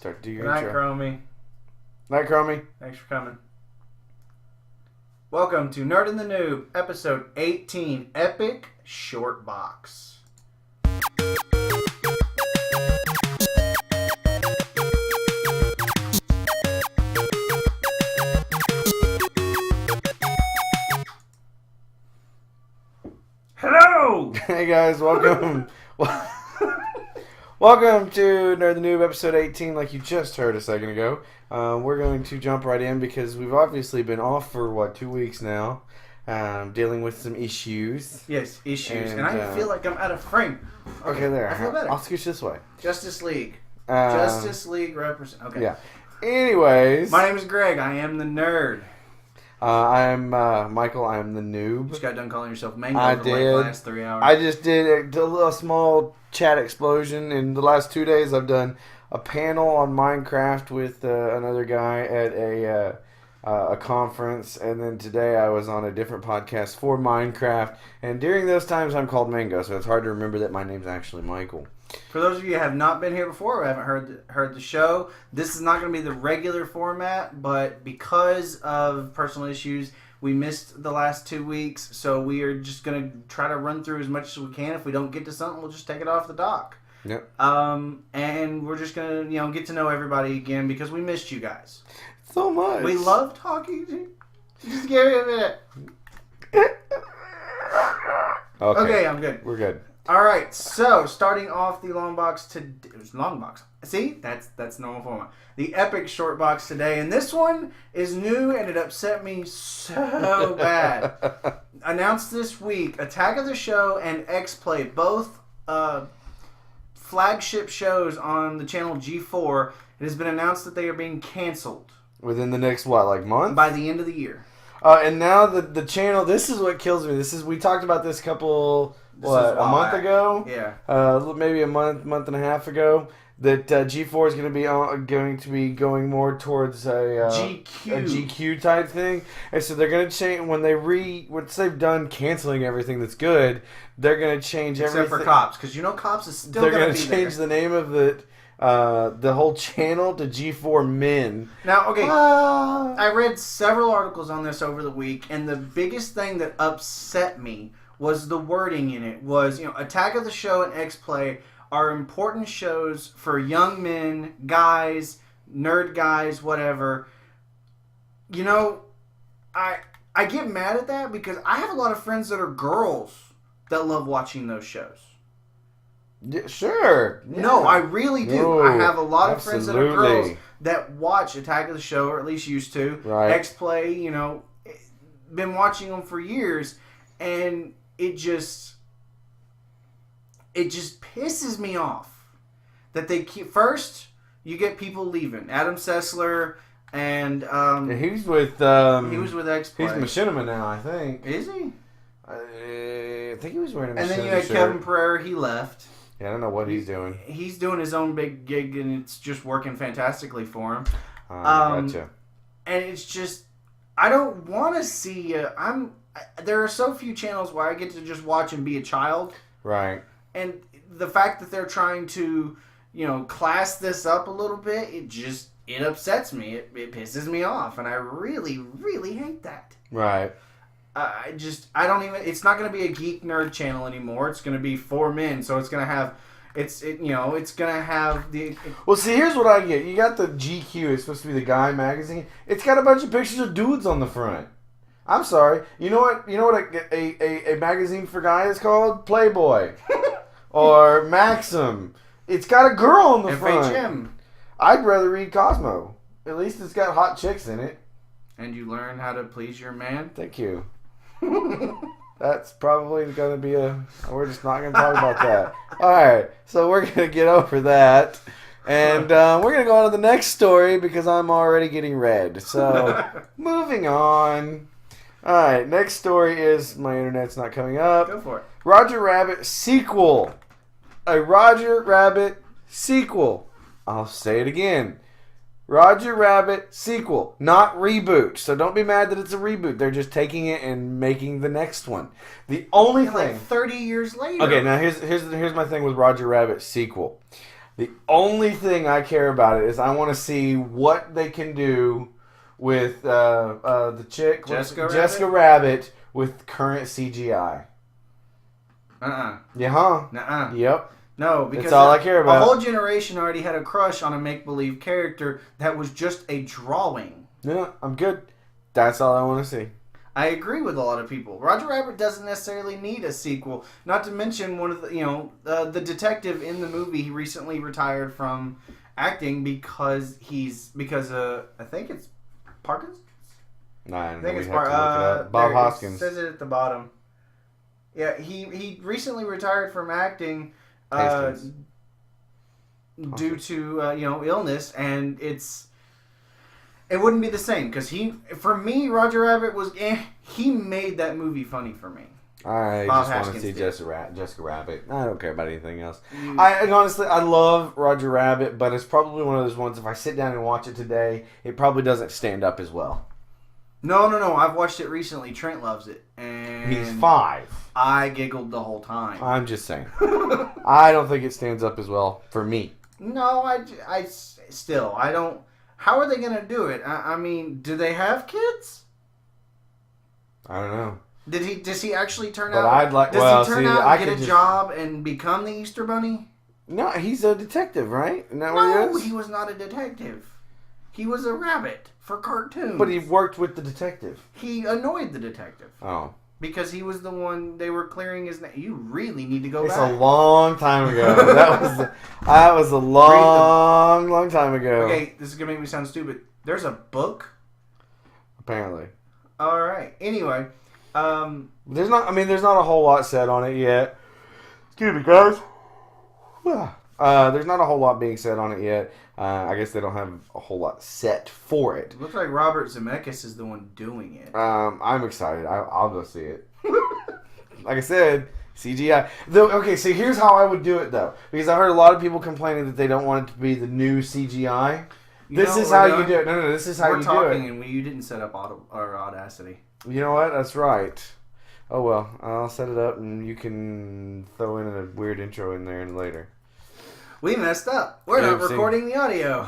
Start to do your Good night, intro. Chromie. Night, Chromie. Thanks for coming. Welcome to Nerd and the Noob, episode 18, Epic Short Box. Hello! Hey guys, welcome. Welcome to Nerd the Noob, episode 18, like you just heard a second ago. We're going to jump right in because we've obviously been off for, 2 weeks now, dealing with some issues. Yes, issues. And And, I feel like I'm out of frame. Okay, there. I feel better. I'll scooch this way. Justice League. Justice League represent. Okay. Yeah. Anyways. My name is Greg. I am the nerd. I'm Michael. I'm the noob. You just got done calling yourself Mango I for did. like the last 3 hours. I just did a small chat explosion. In the last 2 days, I've done a panel on Minecraft with another guy at a conference, and then today I was on a different podcast for Minecraft. And during those times, I'm called Mango, so it's hard to remember that my name's actually Michael. For those of you who have not been here before or haven't heard the show, this is not going to be the regular format, but because of personal issues, we missed the last 2 weeks, so we are just going to try to run through as much as we can. If we don't get to something, we'll just take it off the dock. Yep. And we're just going to, get to know everybody again because we missed you guys. So much. We love talking to you. Just give me a minute. Okay, I'm good. We're good. All right, so starting off the long box today. It was long box. See, that's normal format. The epic short box today, and this one is new, and it upset me so bad. Announced this week, Attack of the Show and X-Play, both flagship shows on the channel G4. It has been announced that they are being canceled Within the next, month? by the end of the year. And now the channel, this is what kills me. We talked about this couple... This is a while month back. ago? Yeah. Maybe a month and a half ago. That G4 is going to be going more towards a GQ type thing, and so they're going to change once they've done canceling everything that's good. They're going to change everything except for Cops, because Cops is still they're going to to be change there. the name of the whole channel to G4 Men. Now, okay, I read several articles on this over the week, and the biggest thing that upset me was the wording in it. Was, Attack of the Show and X-Play are important shows for young men, guys, nerd guys, whatever. I get mad at that because I have a lot of friends that are girls that love watching those shows. Yeah, sure. Yeah. No, I really do. No, I have a lot of friends that are absolutely. girls that watch Attack of the Show, or at least used to. Right. X-Play, been watching them for years, and it just pisses me off that they keep... First, you get people leaving. Adam Sessler and... he's with... he was with X-Play. He's Machinima now, I think. Is he? I think he was wearing a Machinima And then you had shirt. Kevin Pereira. He left. Yeah, I don't know what he's doing. He's doing his own big gig, and it's just working fantastically for him. Gotcha. And it's just... I don't want to see... there are so few channels where I get to just watch and be a child. Right. And the fact that they're trying to, class this up a little bit, it upsets me. It pisses me off. And I really, really hate that. Right. It's not going to be a geek nerd channel anymore. It's going to be for men. So it's going to have, it's going to have the... Well, see, here's what I get. You got the GQ. It's supposed to be the guy magazine. It's got a bunch of pictures of dudes on the front. I'm sorry. You know what a magazine for guys is called? Playboy. Or Maxim. It's got a girl on the front. FHM. I'd rather read Cosmo. At least it's got hot chicks in it. And you learn how to please your man. Thank you. That's probably going to be we're just not going to talk about that. Alright, so we're going to get over that. And we're going to go on to the next story because I'm already getting red. So, moving on. Alright, next story is... My internet's not coming up. Go for it. Roger Rabbit sequel. A Roger Rabbit sequel. I'll say it again. Roger Rabbit sequel, not reboot. So don't be mad that it's a reboot. They're just taking it and making the next one. The only thing... Like 30 years later. Okay, now here's my thing with Roger Rabbit sequel. The only thing I care about it is I want to see what they can do with the chick, Jessica Rabbit, with current CGI. Yeah, huh? Nuh-uh. Yep. No, because that's all I care about. A whole generation already had a crush on a make-believe character that was just a drawing. No, I'm good. That's all I want to see. I agree with a lot of people. Roger Rabbit doesn't necessarily need a sequel. Not to mention one of the, the detective in the movie. He recently retired from acting because I think it's Parkinson's. No, I think it's Bob Hoskins. It says it at the bottom. Yeah, he recently retired from acting due to illness, and it wouldn't be the same because for me, Roger Rabbit was he made that movie funny for me. I just want to see Jessica Rabbit. I don't care about anything else. Honestly, I love Roger Rabbit, but it's probably one of those ones, if I sit down and watch it today, it probably doesn't stand up as well. No. I've watched it recently. Trent loves it. And he's 5. I giggled the whole time. I'm just saying. I don't think it stands up as well for me. No, I still, I don't. How are they going to do it? I mean, do they have kids? I don't know. Does he actually turn but out? I'd like. Does he turn out and get a job and become the Easter Bunny? No, he's a detective, right? Isn't that what he is? He was not a detective. He was a rabbit for cartoons. But he worked with the detective. He annoyed the detective. Oh. Because he was the one they were clearing his name. You really need to go back. It's a long time ago. That was a long time ago. Okay, this is going to make me sound stupid. There's a book? Apparently. All right. Anyway. There's not a whole lot said on it yet. Excuse me, guys. There's not a whole lot being said on it yet. I guess they don't have a whole lot set for it. Looks like Robert Zemeckis is the one doing it. I'm excited. I'll go see it. Like I said, CGI. Okay, so here's how I would do it, though. Because I heard a lot of people complaining that they don't want it to be the new CGI. This is how you do it. No, this is how you do it. We're talking and you didn't set up our Audacity. You know what? That's right. Oh, well. I'll set it up and you can throw in a weird intro in there later. We messed up. We're not recording the audio.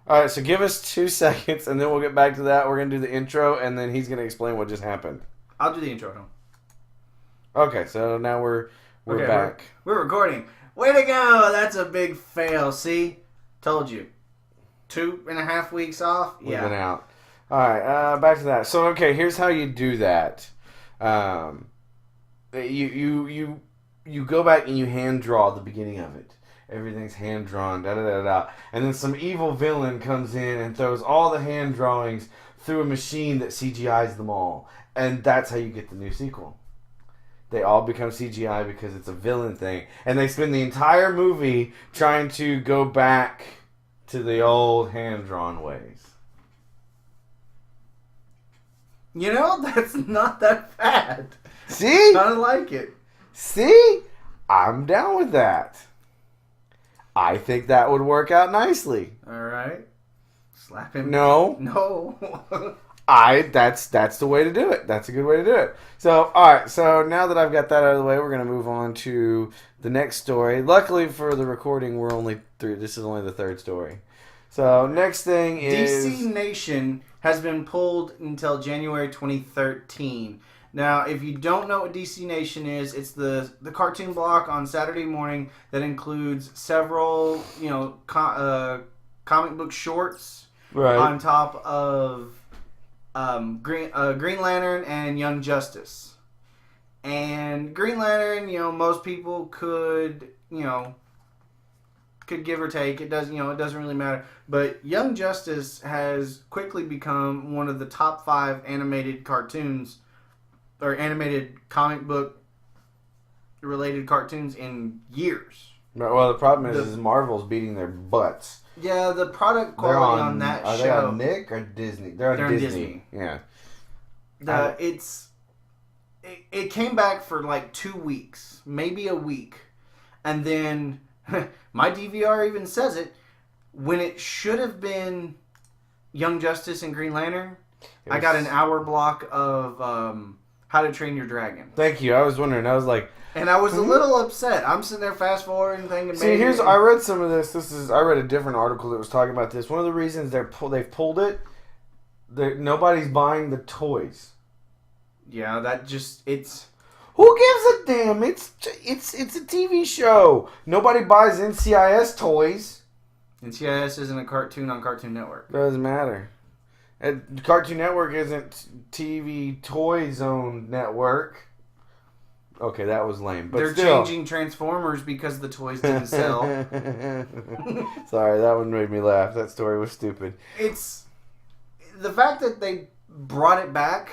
Alright, so give us 2 seconds and then we'll get back to that. We're going to do the intro and then he's going to explain what just happened. I'll do the intro. Okay, so now we're back. We're recording. Way to go! That's a big fail. See? Told you. 2.5 weeks off? We've been out. Alright, back to that. So, okay, here's how you do that. You go back and you hand draw the beginning of it. Everything's hand drawn, and then some evil villain comes in and throws all the hand drawings through a machine that CGIs them all, and that's how you get the new sequel. They all become CGI because it's a villain thing, and they spend the entire movie trying to go back to the old hand drawn ways. You know, that's not that bad. See? I like it. See? I'm down with that. I think that would work out nicely. All right. Slap him. No. That's the way to do it. That's a good way to do it. So, all right. So now that I've got that out of the way, we're going to move on to the next story. Luckily for the recording, we're only through. This is only the 3rd story. So next thing is DC Nation has been pulled until January 2013. Now, if you don't know what DC Nation is, it's the cartoon block on Saturday morning that includes several, comic book shorts on top of Green Lantern and Young Justice. And Green Lantern, most people could give or take. It doesn't really matter. But Young Justice has quickly become one of the top 5 animated cartoons or animated comic book related cartoons in years. Well, the problem is Marvel's beating their butts. Yeah, the product quality on that show. Are they on Nick or Disney? They're on Disney. Yeah. It came back for like 2 weeks, maybe a week, and then my DVR even says it when it should have been Young Justice and Green Lantern. I got an hour block of How to Train Your Dragon. Thank you. I was wondering. I was like... And I was a little upset. I'm sitting there fast forwarding thinking... See, I read some of this. I read a different article that was talking about this. One of the reasons they've pulled it, nobody's buying the toys. Yeah, it's... Who gives a damn? It's a TV show. Nobody buys NCIS toys. NCIS isn't a cartoon on Cartoon Network. Doesn't matter. Cartoon Network isn't TV Toy Zone Network. Okay, that was lame. But they're changing Transformers because the toys didn't sell. Sorry, that one made me laugh. That story was stupid. It's the fact that they brought it back.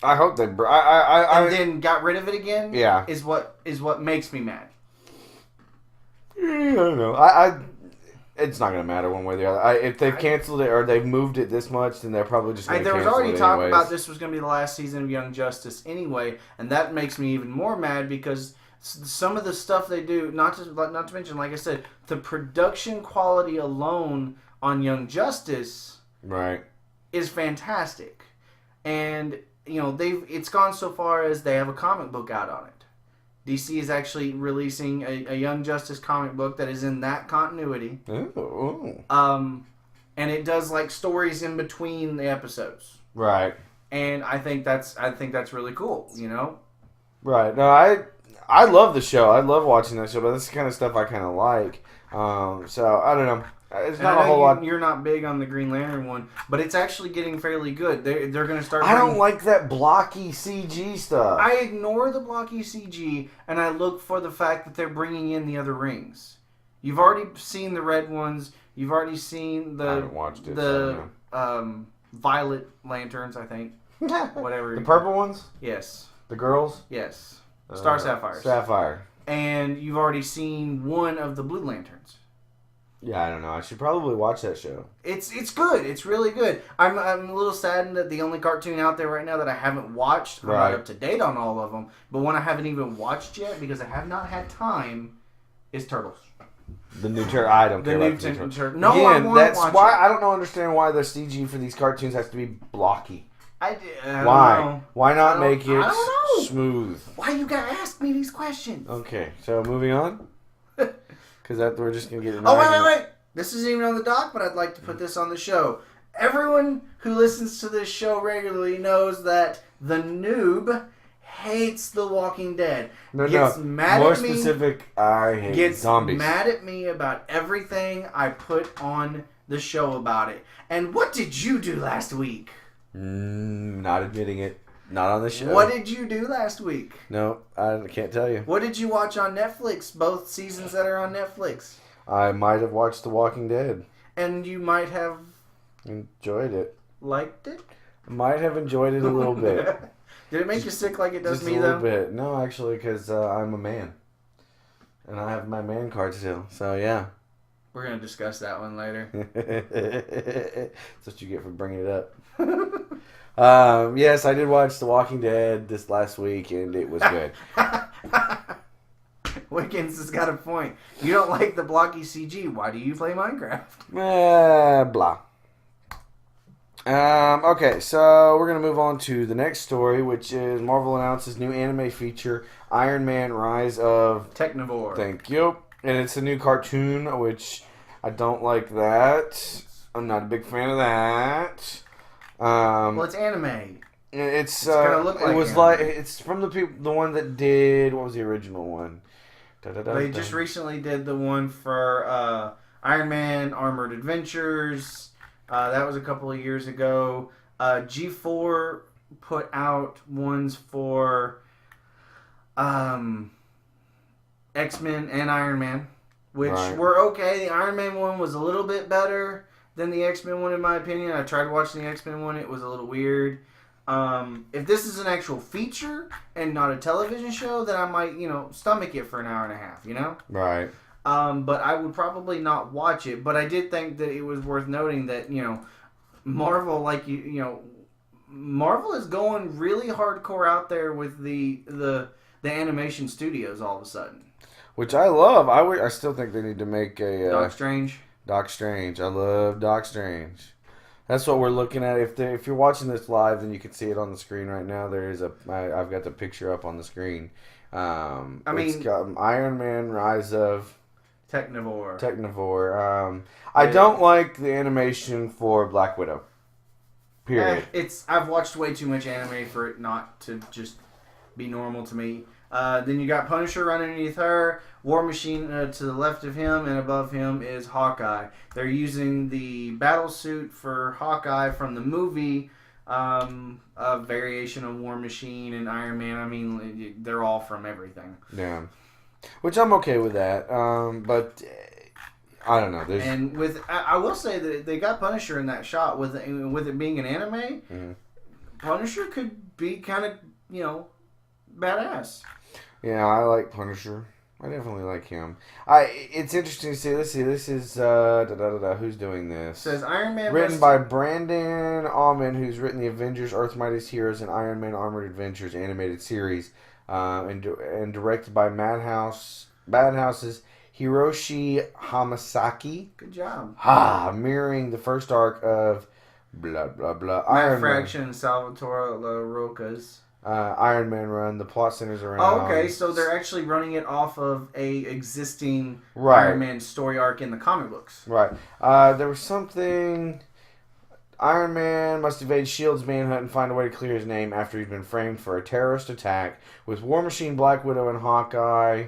I hope they then got rid of it again. Yeah, is what makes me mad. I don't know. It's not going to matter one way or the other. If they've canceled it or they've moved it this much, then they're probably just going to cancel it. There was already talk about this was going to be the last season of Young Justice anyway, and that makes me even more mad because some of the stuff they do, not to mention, like I said, the production quality alone on Young Justice, right, is fantastic, and it's gone so far as they have a comic book out on it. DC is actually releasing a Young Justice comic book that is in that continuity. Ooh. And it does like stories in between the episodes. Right. And I think that's really cool, Right. No, I love the show. I love watching that show, but that's the kind of stuff I kind of like. So I don't know. It's not a whole lot. You're not big on the Green Lantern one, but it's actually getting fairly good. They're going to start. I don't like that blocky CG stuff. I ignore the blocky CG and I look for the fact that they're bringing in the other rings. You've already seen the red ones. You've already seen the. I haven't watched it. The violet lanterns, I think. Whatever. The purple ones. Yes. The girls. Yes. Star Sapphires. Sapphire. And you've already seen one of the blue lanterns. Yeah, I don't know. I should probably watch that show. It's good. It's really good. I'm a little saddened that the only cartoon out there right now that I haven't watched, I'm not up to date on all of them, but one I haven't even watched yet because I have not had time, is Turtles. The new Turtle. I don't care about the new Turtles. No, again, I want to watch why it. I don't understand why the CG for these cartoons has to be blocky. I don't why? Know. Why not make it smooth? Why you gotta ask me these questions? Okay, so moving on. Because we're just going to get an wait. This isn't even on the doc, but I'd like to put this on the show. Everyone who listens to this show regularly knows that the Noob hates The Walking Dead. Gets mad More at me, specific, I hate zombies. Gets mad at me about everything I put on the show about it. And what did you do last week? Not admitting it. Not on the show. What did you do last week? No, I can't tell you. What did you watch on Netflix? Both seasons that are on Netflix. I might have watched The Walking Dead. And you might have... enjoyed it. Liked it? Might have enjoyed it a little bit. Did it make you sick like it does just me, though? Just a little bit. No, actually, because I'm a man. And I have my man card still. So, yeah. We're going to discuss that one later. That's what you get for bringing it up. Yes, I did watch The Walking Dead this last week, and it was good. Wickens has got a point. You don't like the blocky CG. Why do you play Minecraft? Blah. Okay, so we're going to move on to the next story, which is Marvel announces new anime feature, Iron Man Rise of... Technivore. Thank you. And it's a new cartoon, which I don't like that. I'm not a big fan of that. Well, it's anime. It's gonna look like it was anime. like it's from the one that did, what was the original one? They just recently did the one for Iron Man Armored Adventures. That was a couple of years ago. G4 put out ones for X-Men and Iron Man, which were okay. The Iron Man one was a little bit better than the X-Men one, in my opinion. I tried watching the X-Men one. It was a little weird. If this is an actual feature and not a television show, then I might, stomach it for an hour and a half, Right. But I would probably not watch it. But I did think that it was worth noting that, Marvel, Marvel is going really hardcore out there with the animation studios all of a sudden. Which I love. I still think they need to make a... Doc Strange. Doc Strange. I love Doc Strange. That's what we're looking at. If you're watching this live, then you can see it on the screen right now. I've got the picture up on the screen. It's got Iron Man: Rise of Technivore. I don't like the animation for Black Widow. Period. I've watched way too much anime for it not to just be normal to me. Then you got Punisher running underneath her, War Machine to the left of him, and above him is Hawkeye. They're using the battle suit for Hawkeye from the movie, a variation of War Machine and Iron Man. I mean, they're all from everything. Yeah, which I'm okay with that. But I don't know. And I will say that they got Punisher in that shot with it being an anime. Mm-hmm. Punisher could be kind of badass. Yeah, I like Punisher. I definitely like him. It's interesting to see. Let's see. This is who's doing this? It says Iron Man. Written by Brandon Auman, who's written the Avengers: Earth's Mightiest Heroes and Iron Man: Armored Adventures animated series, and directed by Madhouse's Hiroshi Hamasaki. Good job. Mirroring the first arc of blah blah blah. Iron Fraction, Salvatore LaRocca's Iron Man run. The plot centers around. Oh, okay. So they're actually running it off of a existing Iron Man story arc in the comic books. Right. There was something. Iron Man must evade S.H.I.E.L.D.'s manhunt and find a way to clear his name after he's been framed for a terrorist attack, with War Machine, Black Widow, and Hawkeye,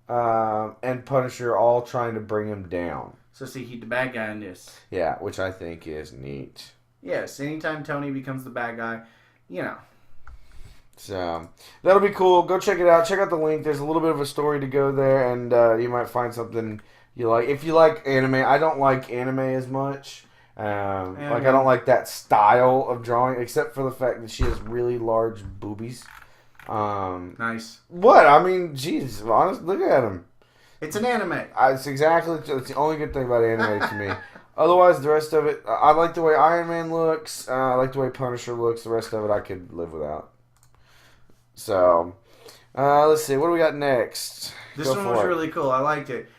and Punisher all trying to bring him down. So see, he's the bad guy in this. Yeah, which I think is neat. Yes, anytime Tony becomes the bad guy, So, that'll be cool. Go check it out. Check out the link. There's a little bit of a story to go there, and you might find something you like. If you like anime, I don't like anime as much. I don't like that style of drawing, except for the fact that she has really large boobies. Nice. What? I mean, jeez, honest, look at them. It's an anime. It's the only good thing about anime to me. Otherwise, the rest of it, I like the way Iron Man looks. I like the way Punisher looks. The rest of it, I could live without. So, let's see. What do we got next? This one was really cool. I liked it.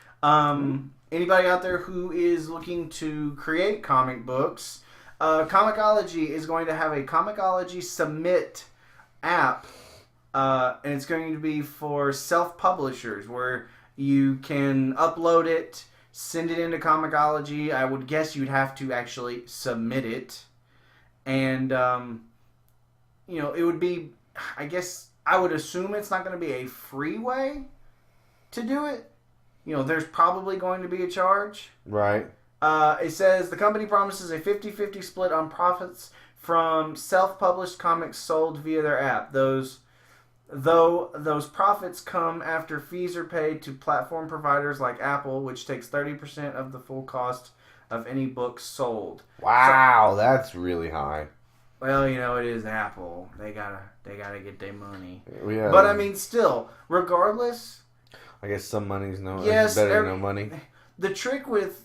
Anybody out there who is looking to create comic books, Comixology is going to have a Comixology Submit app, and it's going to be for self-publishers where you can upload it, send it into Comixology. I would guess you'd have to actually submit it. And, it would be, I would assume it's not going to be a free way to do it. There's probably going to be a charge. Right. It says the company promises a 50-50 split on profits from self-published comics sold via their app. Those profits come after fees are paid to platform providers like Apple, which takes 30% of the full cost of any book sold. Wow, that's really high. Well, it is Apple. They gotta get their money. Yeah. But I mean, still, regardless. I guess some money's better than no money. The trick with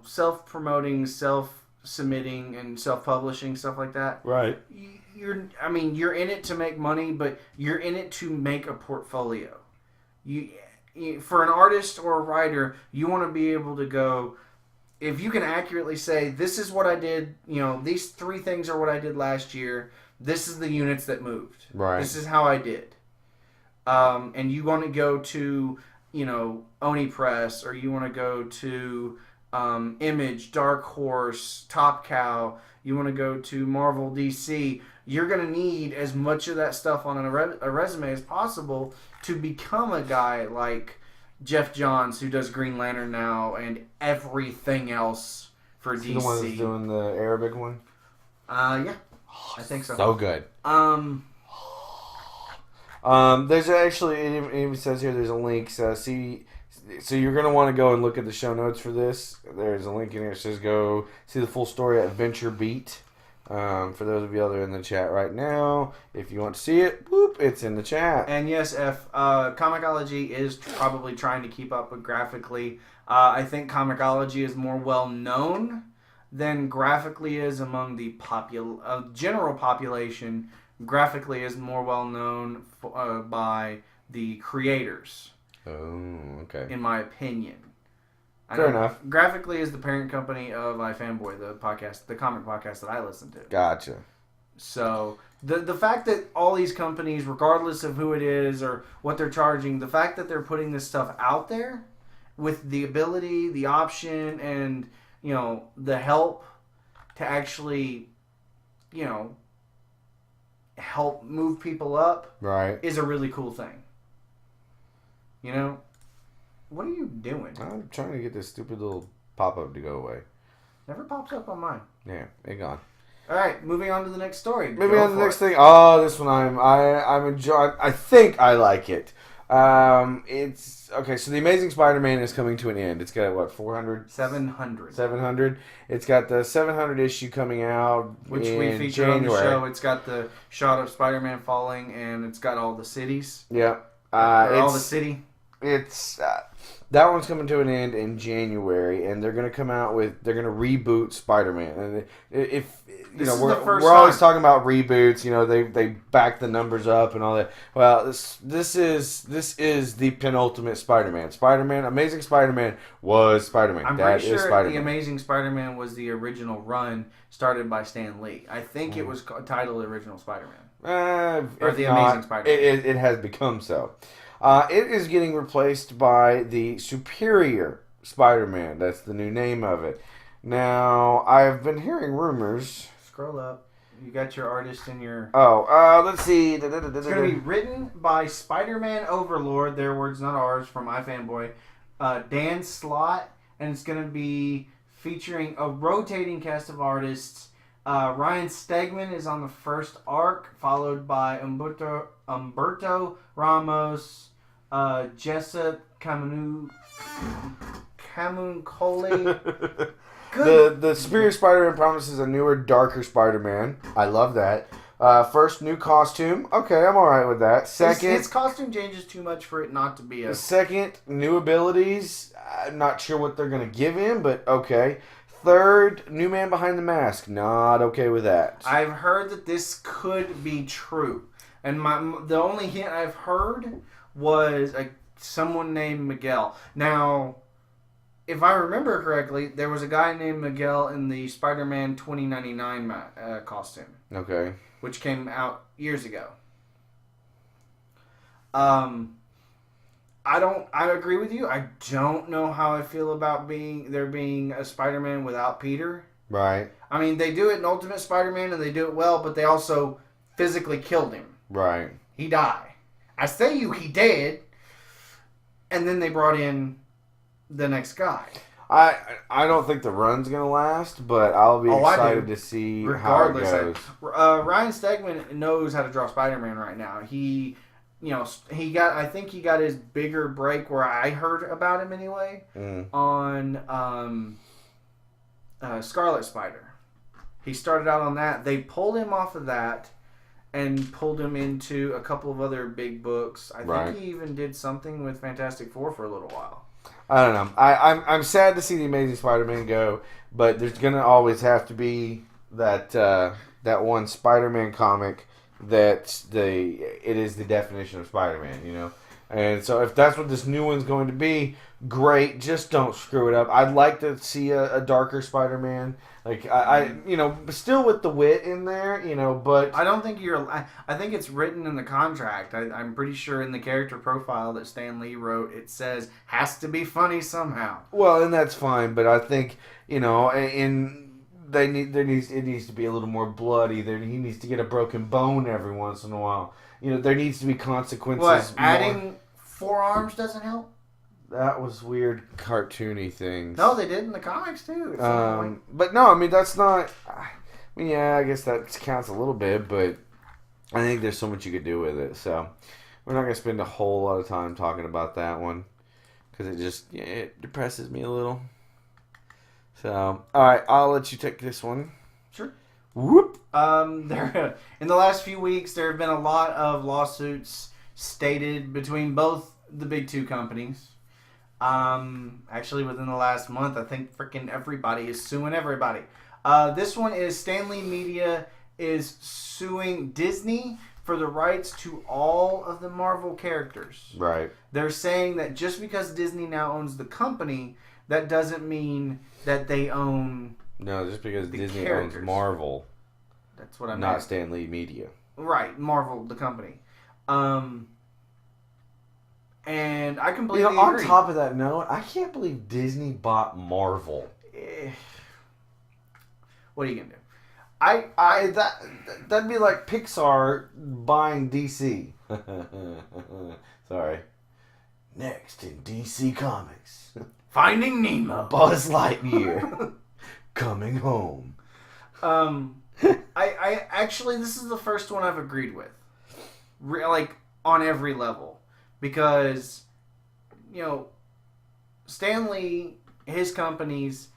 self-promoting, self-submitting, and self-publishing stuff like that. Right. You're in it to make money, but you're in it to make a portfolio. For an artist or a writer, you want to be able to go. If you can accurately say, this is what I did, these 3 things are what I did last year. This is the units that moved. Right. This is how I did. And you want to go to, Oni Press, or you want to go to Image, Dark Horse, Top Cow. You want to go to Marvel, DC. You're going to need as much of that stuff on a resume as possible to become a guy like Jeff Johns, who does Green Lantern now and everything else for DC. The one that's doing the Arabic one? Yeah. I think so. So good. There's actually, it even says here, there's a link. So you're going to want to go and look at the show notes for this. There's a link in here that says go see the full story at Venture Beat. For those of you that are in the chat right now, if you want to see it, it's in the chat. And yes, Comixology is probably trying to keep up with graphically. I think Comixology is more well known than graphically is among the general population. Graphically is more well known by the creators. Oh, okay. In my opinion. Fair enough. Graphically is the parent company of iFanboy, the comic podcast that I listen to. Gotcha. So the fact that all these companies, regardless of who it is or what they're charging, the fact that they're putting this stuff out there with the ability, the option, and the help to actually, help move people up, right, is a really cool thing. What are you doing? I'm trying to get this stupid little pop-up to go away. Never pops up on mine. Yeah, it gone. All right, moving on to the next story. Moving on to the next thing. Oh, this one I'm enjoying. I think I like it. It's okay. So the Amazing Spider-Man is coming to an end. It's got what, 400? 700. 700. It's got the 700 issue coming out, which in we featured January. on the show. It's got the shot of Spider-Man falling, and it's got all the cities. Yeah, all the city. It's that one's coming to an end in January, and they're going to come out with, they're going to reboot Spider-Man. And if we're always talking about reboots, they back the numbers up and all that. Well, this is the penultimate Spider-Man. Amazing Spider-Man was Spider-Man. I'm pretty sure the Amazing Spider-Man was the original run started by Stan Lee. I think it was titled Original Spider-Man. Or the Amazing Spider-Man. It has become so. It is getting replaced by the Superior Spider-Man. That's the new name of it. Now, I've been hearing rumors. Scroll up. You got your artist in your... let's see. It's going to be written by Spider-Man Overlord, their words, not ours, from iFanboy, Dan Slott, and it's going to be featuring a rotating cast of artists. Ryan Stegman is on the first arc, followed by Umberto Ramos, Jessup Camuncoli. The Superior Spider-Man promises a newer, darker Spider-Man. I love that. First new costume. Okay, I'm alright with that. Second, his costume changes too much for it not to be a... Second, new abilities. I'm not sure what they're going to give him, but okay. Third, new man behind the mask. Not okay with that. I've heard that this could be true. And the only hint I've heard was someone named Miguel. Now, if I remember correctly, there was a guy named Miguel in the Spider-Man 2099 costume. Okay. Which came out years ago. I agree with you. I don't know how I feel about there being a Spider-Man without Peter. Right. I mean, they do it in Ultimate Spider-Man and they do it well, but they also physically killed him. Right. He died. I say he dead. And then they brought in the next guy. I don't think the run's going to last, but I'll be excited to see how it goes. Ryan Stegman knows how to draw Spider-Man right now. I think he got his bigger break where I heard about him anyway on Scarlet Spider. He started out on that. They pulled him off of that and pulled him into a couple of other big books. I think he even did something with Fantastic Four for a little while. I don't know. I'm sad to see the Amazing Spider-Man go, but there's gonna always have to be that one Spider-Man comic that it is the definition of Spider-Man, And so if that's what this new one's going to be, great. Just don't screw it up. I'd like to see a darker Spider-Man. I still with the wit in there, but... I don't think I think it's written in the contract. I'm pretty sure in the character profile that Stan Lee wrote, it says, has to be funny somehow. Well, and that's fine, but I think, it needs to be a little more bloody. He needs to get a broken bone every once in a while. There needs to be consequences. What, adding forearms doesn't help? That was weird, cartoony things. No, they did in the comics too. But no, I mean that's not. I guess that counts a little bit, but I think there's so much you could do with it. So we're not gonna spend a whole lot of time talking about that one because it depresses me a little. So all right, I'll let you take this one. Sure. Whoop. In the last few weeks, there have been a lot of lawsuits stated between both the big two companies. Actually, within the last month, I think freaking everybody is suing everybody. This one is Stanley Media is suing Disney for the rights to all of the Marvel characters. Right. They're saying that just because Disney now owns the company, that doesn't mean that they own. No, just because Disney characters. owns Marvel. That's what I meant. Not Stan Lee Media. Right, Marvel, the company. And I completely agree. On top of that note, I can't believe Disney bought Marvel. What are you gonna do? That'd be like Pixar buying DC. Sorry. Next in DC Comics, Finding Nemo. Buzz Lightyear coming home. I actually, this is the first one I've agreed with, like on every level, because Stan Lee, his companies,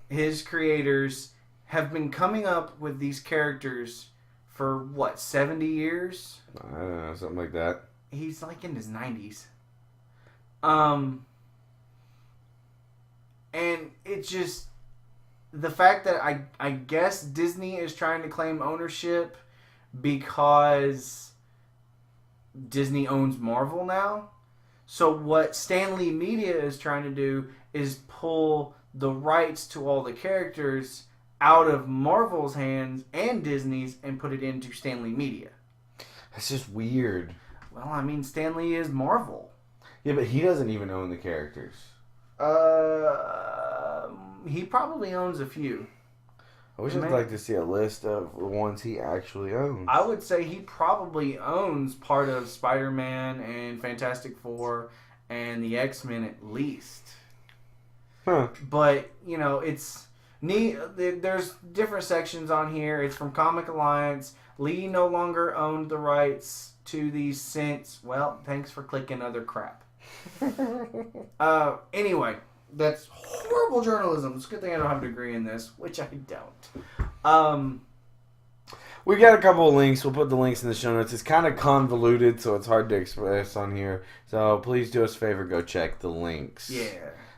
his creators have been coming up with these characters for 70 years? I don't know, something like that. He's like in his 90s. And it's just the fact that I guess Disney is trying to claim ownership because Disney owns Marvel now. So what Stan Lee Media is trying to do is pull the rights to all the characters out of Marvel's hands and Disney's and put it into Stan Lee Media. That's just weird. Well, I mean, Stan Lee is Marvel. Yeah, but he doesn't even own the characters. He probably owns a few. I wish I'd like to see a list of the ones he actually owns. I would say he probably owns part of Spider-Man and Fantastic Four and the X-Men at least. Huh. But, it's neat. There's different sections on here. It's from Comic Alliance. Lee no longer owned the rights to these since, well, thanks for clicking other crap. Anyway, that's horrible journalism. It's a good thing I don't have a degree in this, which I don't. We got a couple of links. We'll put the links in the show notes. It's kind of convoluted, so it's hard to express on here. So please do us a favor, go check the links. Yeah,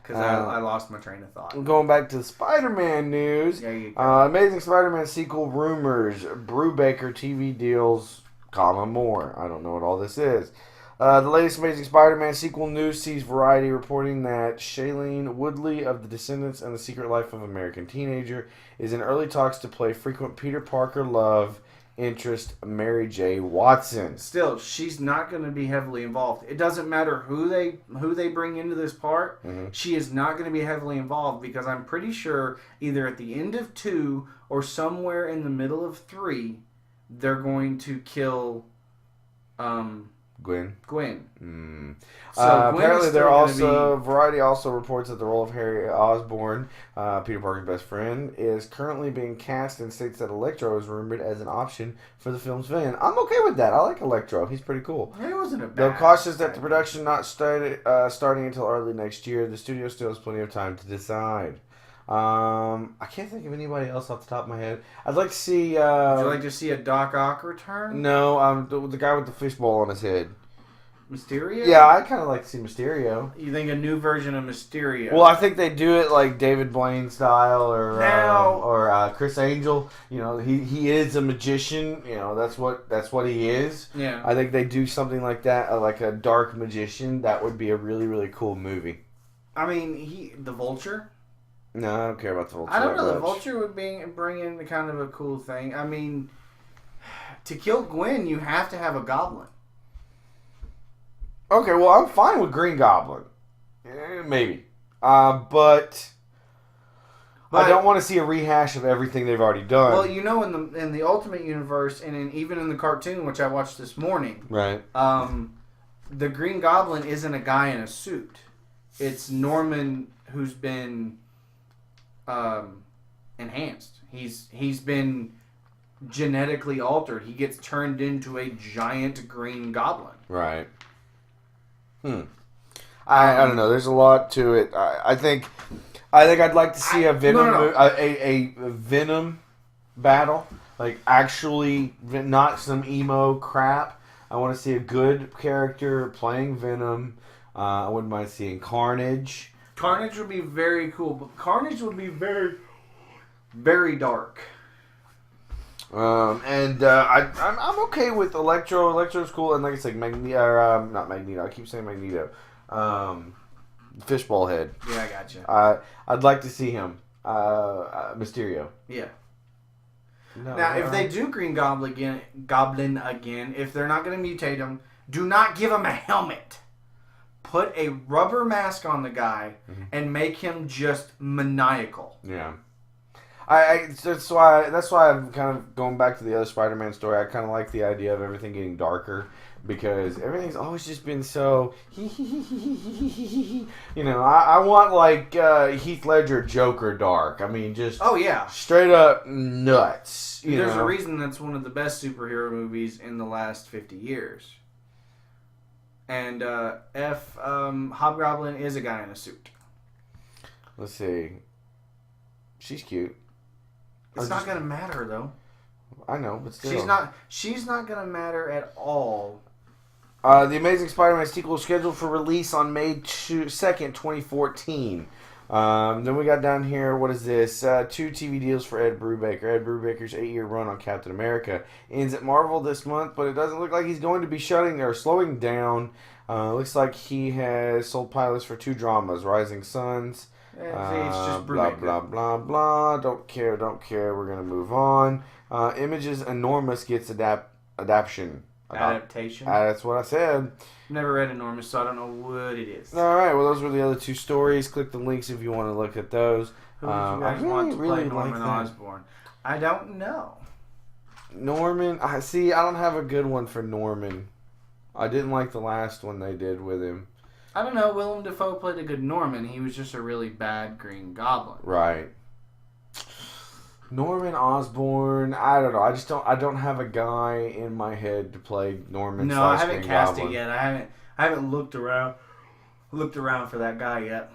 because I lost my train of thought. Going back to the Spider-Man news. There you go. Amazing Spider-Man sequel rumors. Brubaker TV deals, more. I don't know what all this is. The latest Amazing Spider-Man sequel news sees Variety reporting that Shailene Woodley of The Descendants and the Secret Life of American Teenager is in early talks to play frequent Peter Parker love interest Mary J. Watson. Still, she's not going to be heavily involved. It doesn't matter who they bring into this part. Mm-hmm. She is not going to be heavily involved because I'm pretty sure either at the end of 2 or somewhere in the middle of 3, they're going to kill Gwen. So apparently, Variety also reports that the role of Harry Osborn, Peter Parker's best friend, is currently being cast and states that Electro is rumored as an option for the film's villain. I'm okay with that. I like Electro. He's pretty cool. He wasn't a bad. Though cautious that the production not starting until early next year, the studio still has plenty of time to decide. I can't think of anybody else off the top of my head. I'd like to see. Would you like to see a Doc Ock return? No, the guy with the fishbowl on his head. Mysterio? Yeah, I kind of like to see Mysterio. You think a new version of Mysterio? Well, I think they do it like David Blaine style, or Chris Angel. He is a magician. That's what he is. Yeah. I think they do something like that, like a dark magician. That would be a really, really cool movie. I mean, the Vulture. No, I don't care about the Vulture. I don't know. The Vulture would bring in kind of a cool thing. I mean, to kill Gwen, you have to have a goblin. Okay, well, I'm fine with Green Goblin. Maybe. But I don't want to see a rehash of everything they've already done. Well, in the Ultimate Universe, and even in the cartoon, which I watched this morning, right? The Green Goblin isn't a guy in a suit. It's Norman who's been enhanced. He's been genetically altered. He gets turned into a giant Green Goblin. Right. I don't know. There's a lot to it. I think I'd like to see a Venom a Venom battle, like actually not some emo crap. I want to see a good character playing Venom. I wouldn't mind seeing Carnage. Carnage would be very cool, but Carnage would be very, very dark. I'm okay with Electro. Electro's cool, and like I said, not Magneto. I keep saying Magneto. fishbowl head. Yeah, I gotcha. I'd like to see him. Mysterio. Yeah. No, now, if they do Green Goblin again, if they're not going to mutate him, do not give him a helmet. Put a rubber mask on the guy and make him just maniacal. Yeah. That's why I'm kind of going back to the other Spider-Man story. I kind of like the idea of everything getting darker because everything's always just been so you know. I want like Heath Ledger Joker dark. I mean, just straight up nuts. There's a reason that's one of the best superhero movies in the last 50 years. And Hobgoblin is a guy in a suit. Let's see. She's cute. It's not going to matter, though. I know, but still. She's not going to matter at all. The Amazing Spider-Man sequel is scheduled for release on May 2nd, 2014. Then we got down here, what is this? 2 TV deals for Ed Brubaker. Ed Brubaker's 8-year run on Captain America ends at Marvel this month, but it doesn't look like he's going to be slowing down. Looks like he has sold pilots for 2 dramas, Rising Suns. It's just blah, Brubaker. blah, blah, blah. Don't care. We're going to move on. Image's Enormous gets adaptation. Adaptation? That's what I said. Never read Enormous, so I don't know what it is. All right. Well, those were the other 2 stories. Click the links if you want to look at those. Who would you guys want to play Norman like Osborn? I don't know. Norman. I don't have a good one for Norman. I didn't like the last one they did with him. I don't know. Willem Dafoe played a good Norman. He was just a really bad Green Goblin. Right. Norman Osborn. I don't know. I don't have a guy in my head to play Norman. No, I haven't cast it yet. I haven't looked around for that guy yet.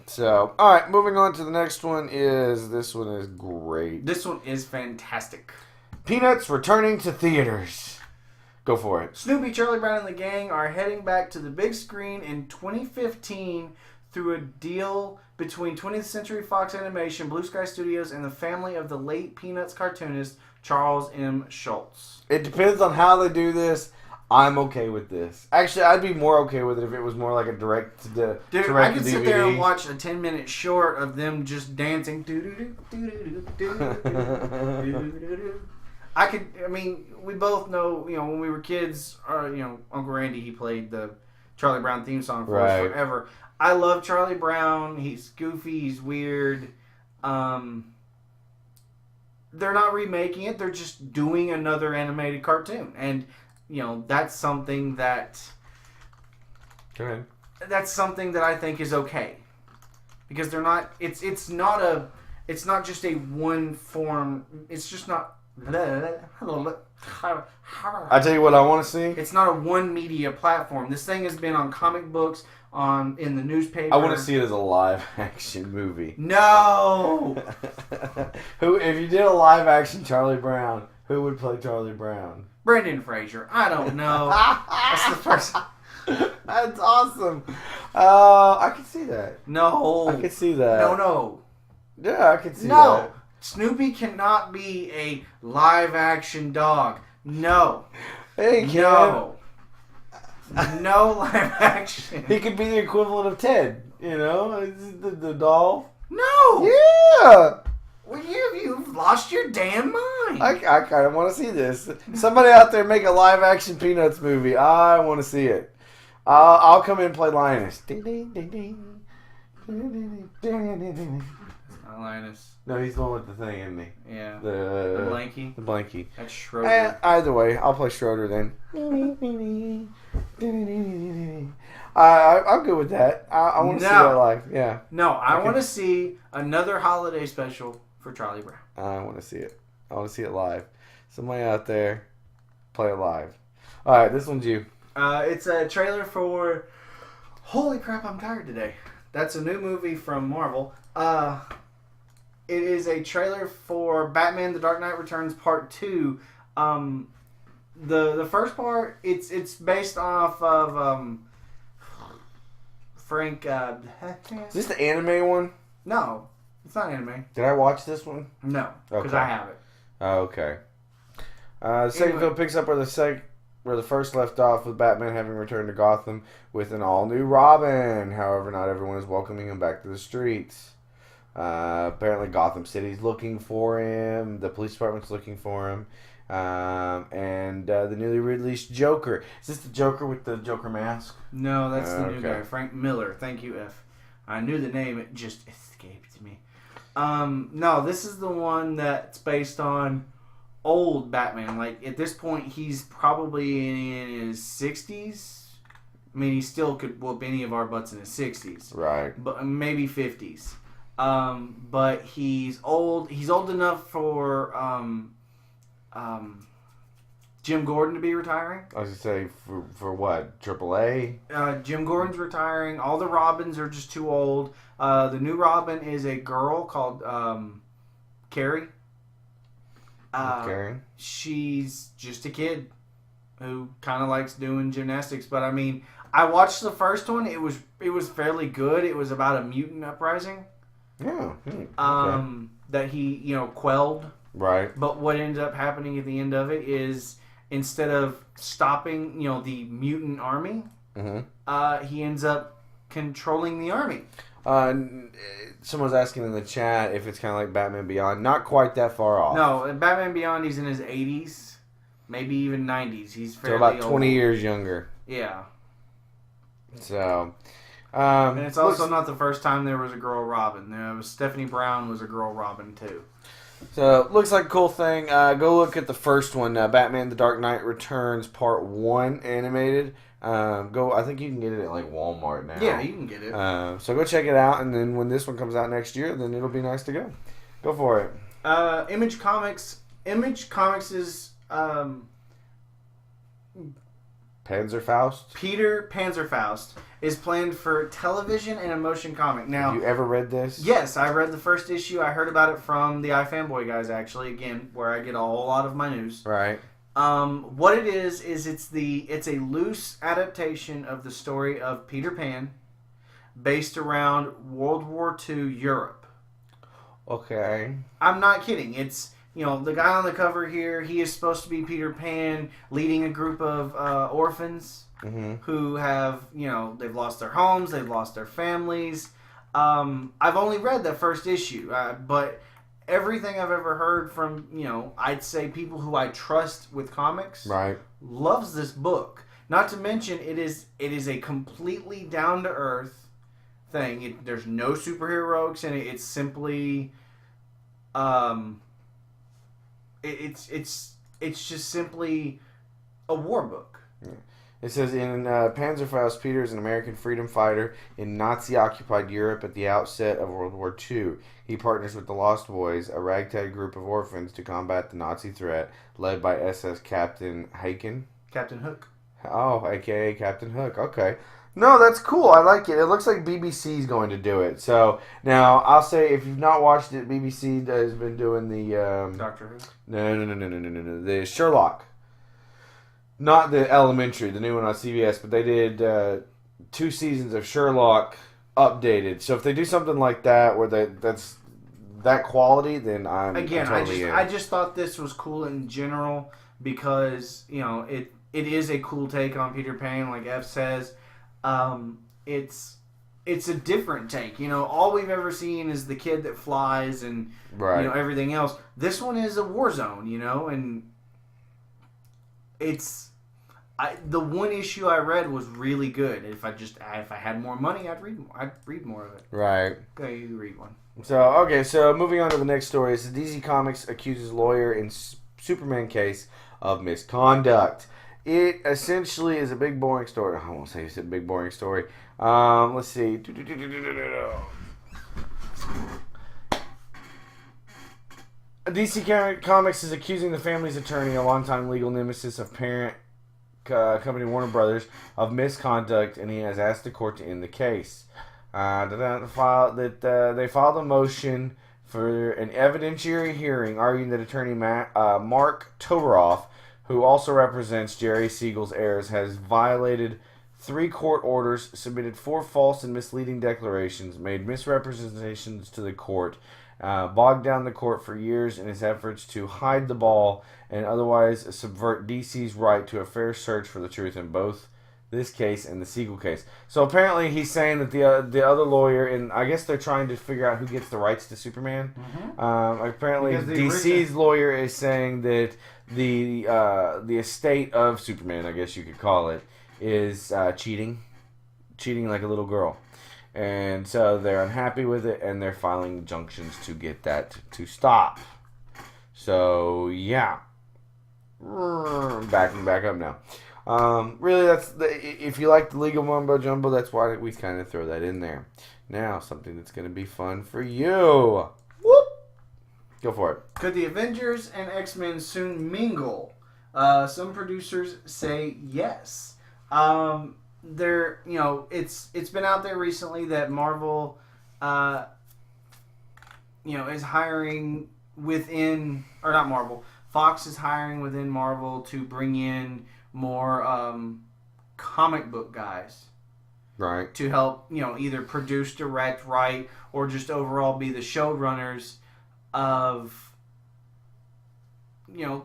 So, all right. Moving on to the next one. This one is great. This one is fantastic. Peanuts returning to theaters. Go for it. Snoopy, Charlie Brown, and the gang are heading back to the big screen in 2015 through a deal between 20th Century Fox Animation, Blue Sky Studios, and the family of the late Peanuts cartoonist Charles M. Schulz. It depends on how they do this. I'm okay with this. Actually, I'd be more okay with it if it was more like a direct I could sit there and watch a 10-minute short of them just dancing. We both know, when we were kids, Uncle Randy, he played the Charlie Brown theme song for us forever. I love Charlie Brown. He's goofy. He's weird. They're not remaking it. They're just doing another animated cartoon. And, that's something that... Go ahead. That's something that I think is okay. Because they're not... It's not just a one form... It's just not... I tell you what I want to see. It's not a one media platform. This thing has been on comic books, in the newspaper. I want to see it as a live action movie. No. If you did a live action Charlie Brown, who would play Charlie Brown? Brendan Fraser. I don't know. That's the person. That's awesome. I can see that. No. I can see that. No. Yeah, I can see that. No. Snoopy cannot be a live-action dog. No. Hey, kid. No. No live action. He could be the equivalent of Ted, the doll. No. Yeah. Well, you've lost your damn mind. I kind of want to see this. Somebody out there make a live-action Peanuts movie. I want to see it. I'll come in and play Linus. Ding, ding, ding, ding. Not Linus. No, he's the one with the thing, isn't he? Yeah. The Blanky? The Blanky. That's Schroeder. Either way, I'll play Schroeder then. I'm good with that. I want to see that live. Yeah. No, I want to see another holiday special for Charlie Brown. I want to see it. I want to see it live. Somebody out there, play it live. All right, this one's you. It's a trailer for... Holy crap, I'm tired today. That's a new movie from Marvel. It is a trailer for Batman: The Dark Knight Returns Part 2. The first part, it's based off of Frank. Is this the anime one? No, it's not anime. Did I watch this one? No, because I have it. Oh, okay. The second film picks up where the where the first left off with Batman having returned to Gotham with an all-new Robin. However, not everyone is welcoming him back to the streets. Apparently Gotham City's looking for him. The police department's looking for him. And the newly released Joker. Is this the Joker with the Joker mask? No, that's the new guy. Frank Miller. Thank you, F. I knew the name. It just escaped me. No, this is the one that's based on old Batman. Like, at this point, he's probably in his 60s. I mean, he still could whoop any of our butts in his 60s. Right. But maybe 50s. But he's old. He's old enough for Jim Gordon to be retiring. I was going to say, for what? AAA? Jim Gordon's retiring. All the Robins are just too old. The new Robin is a girl called Carrie. Carrie? She's just a kid who kind of likes doing gymnastics. But, I mean, I watched the first one. It was fairly good. It was about a mutant uprising. Yeah. Okay. That he, quelled. Right. But what ended up happening at the end of it is instead of stopping, the mutant army, he ends up controlling the army. Someone's asking in the chat if it's kind of like Batman Beyond. Not quite that far off. No, in Batman Beyond, he's in his 80s, maybe even 90s. He's fairly so about 20 old. years younger. Yeah. So... and it's also not the first time there was a girl Robin. Stephanie Brown was a girl Robin too. So, looks like a cool thing. Go look at the first one, Batman The Dark Knight Returns Part 1 animated. I think you can get it at like Walmart now. Yeah, you can get it. So go check it out, and then when this one comes out next year, then it'll be nice to go. Go for it. Image Comics is... Panzerfaust? Peter Panzerfaust is planned for television and a motion comic. Now, have you ever read this? Yes, I read the first issue. I heard about it from the iFanboy guys, actually. Again, where I get a whole lot of my news. Right. What it is it's a loose adaptation of the story of Peter Pan, based around World War II Europe. Okay. I'm not kidding. It's the guy on the cover here. He is supposed to be Peter Pan leading a group of orphans. Who have, they've lost their homes, they've lost their families. I've only read that first issue, but everything I've ever heard from, I'd say people who I trust with comics, right, loves this book. Not to mention, it is a completely down-to-earth thing. There's no superheroics in it. It's simply, it's just simply a war book. Yeah. It says, in Panzerfaust, Peter is an American freedom fighter in Nazi-occupied Europe at the outset of World War II. He partners with the Lost Boys, a ragtag group of orphans, to combat the Nazi threat, led by SS Captain Haken. Captain Hook. Oh, a.k.a. Captain Hook. Okay. No, that's cool. I like it. It looks like BBC's going to do it. So, now, I'll say, if you've not watched it, BBC has been doing the... Doctor Who? No. The Sherlock. Not the Elementary, the new one on CBS, but they did 2 seasons of Sherlock updated. So if they do something like that, where that's that quality, then I'm totally in. I just thought this was cool in general because it is a cool take on Peter Pan, like F says. It's a different take. All we've ever seen is the kid that flies and everything else. This one is a war zone, and it's. The one issue I read was really good. If I had more money, I'd read more of it. Right. Okay, you read one. So moving on to the next story. It's DC Comics accuses lawyer in Superman case of misconduct. It essentially is a big boring story. I won't say it's a big boring story. Let's see. DC Comics is accusing the family's attorney, a longtime legal nemesis of parent company Warner Brothers, of misconduct, and he has asked the court to end the case. They filed a motion for an evidentiary hearing, arguing that attorney Mark Todoroff, who also represents Jerry Siegel's heirs, has violated 3 court orders, submitted 4 false and misleading declarations, made misrepresentations to the court, bogged down the court for years in his efforts to hide the ball and otherwise subvert DC's right to a fair search for the truth in both this case and the Siegel case. So apparently he's saying that the other lawyer, and I guess they're trying to figure out who gets the rights to Superman. Apparently DC's lawyer is saying that the estate of Superman, I guess you could call it, is cheating like a little girl. And so they're unhappy with it, and they're filing injunctions to get that to stop. So, yeah. Backing back up now. Really, if you like the legal mumbo jumbo, that's why we kind of throw that in there. Now, something that's going to be fun for you. Whoop! Go for it. Could the Avengers and X-Men soon mingle? Some producers say yes. It's been out there recently that Marvel, is hiring within, or not Marvel, Fox is hiring within Marvel to bring in more comic book guys. Right. To help, either produce, direct, write, or just overall be the showrunners of,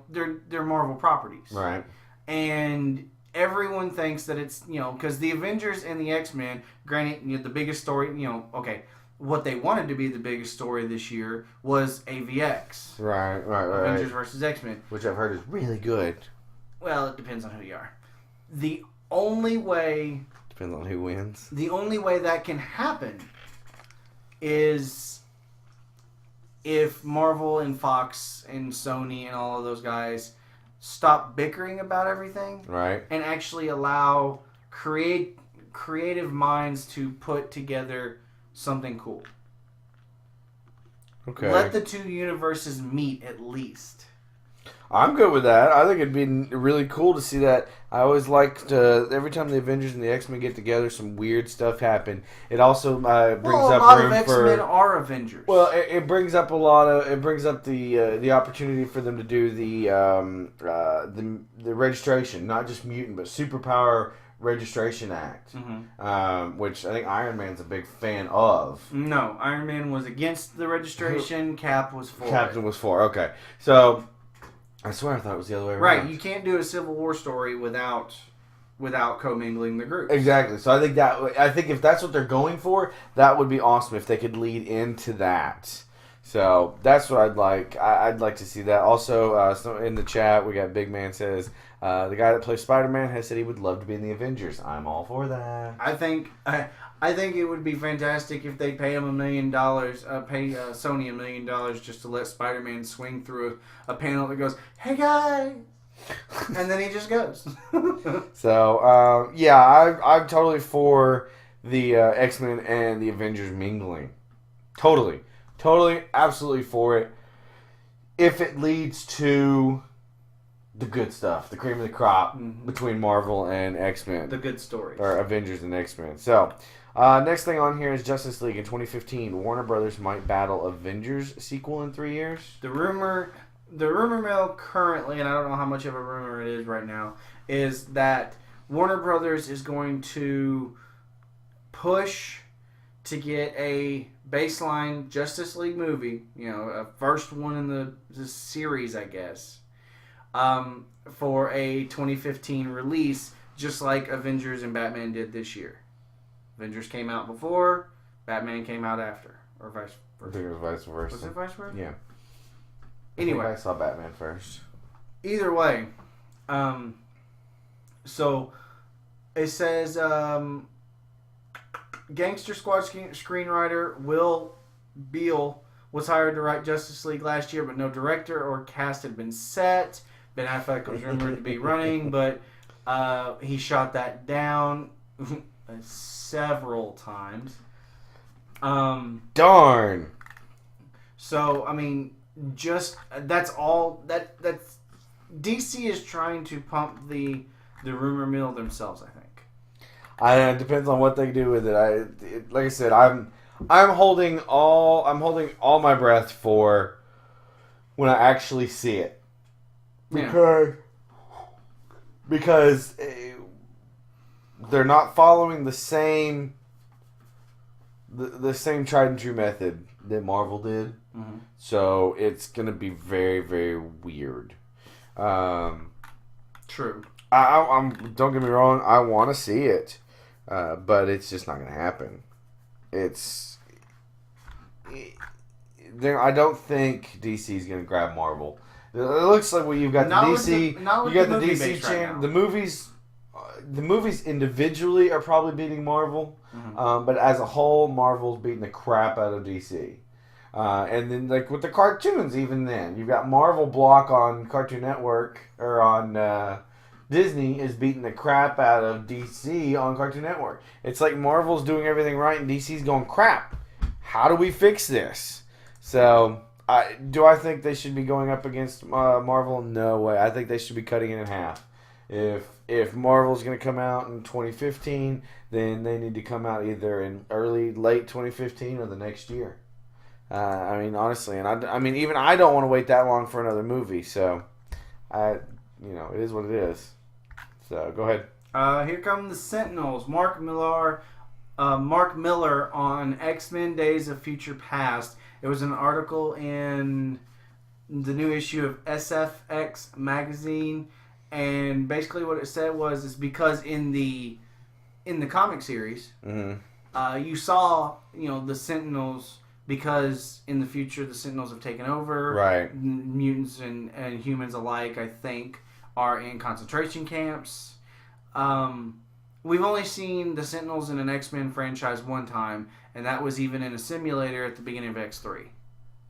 their Marvel properties. Right. And everyone thinks that it's, because the Avengers and the X-Men, granted, the biggest story, what they wanted to be the biggest story this year was AVX. Right. Avengers versus X-Men. Which I've heard is really good. Well, it depends on who you are. The only way... Depends on who wins. The only way that can happen is if Marvel and Fox and Sony and all of those guys stop bickering about everything, right, and actually allow creative minds to put together something cool. Okay. Let the two universes meet at least. I'm good with that. I think it'd be really cool to see that. I always like to, every time the Avengers and the X-Men get together, some weird stuff happen. It also brings up room for... a lot of X-Men are Avengers. Well, it brings up the opportunity for them to do the registration, not just mutant, but superpower registration act, which I think Iron Man's a big fan of. No, Iron Man was against the registration. Cap was for Captain it. was for. Okay, so I swear I thought it was the other way around. Right, you can't do a Civil War story without commingling the groups. Exactly. So I think if that's what they're going for, that would be awesome if they could lead into that. So that's what I'd like. I'd like to see that. Also, so in the chat, we got Big Man says the guy that plays Spider-Man has said he would love to be in the Avengers. I'm all for that. I think it would be fantastic if they pay him $1 million, pay Sony $1 million just to let Spider-Man swing through a panel that goes, "Hey guys," and then he just goes. So I'm totally for the X-Men and the Avengers mingling. Totally, absolutely for it. If it leads to the good stuff, the cream of the crop between Marvel and X-Men. The good story. Or Avengers and X-Men. So, next thing on here is Justice League. In 2015, Warner Brothers might battle Avengers sequel in 3 years. The rumor mill currently, and I don't know how much of a rumor it is right now, is that Warner Brothers is going to push to get a baseline Justice League movie, a first one in the series, I guess, for a 2015 release, just like Avengers and Batman did this year. Avengers came out before, Batman came out after, or vice versa. I think it was vice versa. Was it vice versa? Yeah. Anyway, I saw Batman first. Either way, so it says Gangster Squad screenwriter Will Beal was hired to write Justice League last year, but no director or cast had been set. Ben Affleck was rumored to be running, but he shot that down several times. Darn. So, I mean, just that's all that's DC is trying to pump the rumor mill themselves, I think. It depends on what they do with it. Like I said, I'm holding all my breath for when I actually see it. Because they're not following the same tried and true method that Marvel did. Mm-hmm. So it's gonna be very, very weird. True. I'm don't get me wrong. I want to see it, but it's just not gonna happen. I don't think DC is gonna grab Marvel. It looks like you've got the DC. You got the DC channel. The movies individually are probably beating Marvel, but as a whole, Marvel's beating the crap out of DC. And then, like with the cartoons, even then, you've got Marvel block on Cartoon Network or on Disney is beating the crap out of DC on Cartoon Network. It's like Marvel's doing everything right and DC's going, crap. How do we fix this? So, do I think they should be going up against Marvel? No way. I think they should be cutting it in half. If Marvel's going to come out in 2015, then they need to come out either in late 2015 or the next year. I mean, honestly, and I mean, even I don't want to wait that long for another movie. So, it is what it is. So, go ahead. Here come the Sentinels. Mark Miller on X-Men: Days of Future Past. It was an article in the new issue of SFX magazine, and basically what it said is because in the comic series, you saw the Sentinels, because in the future the Sentinels have taken over. Right. Mutants and humans alike, I think, are in concentration camps. We've only seen the Sentinels in an X-Men franchise one time, and that was even in a simulator at the beginning of X3.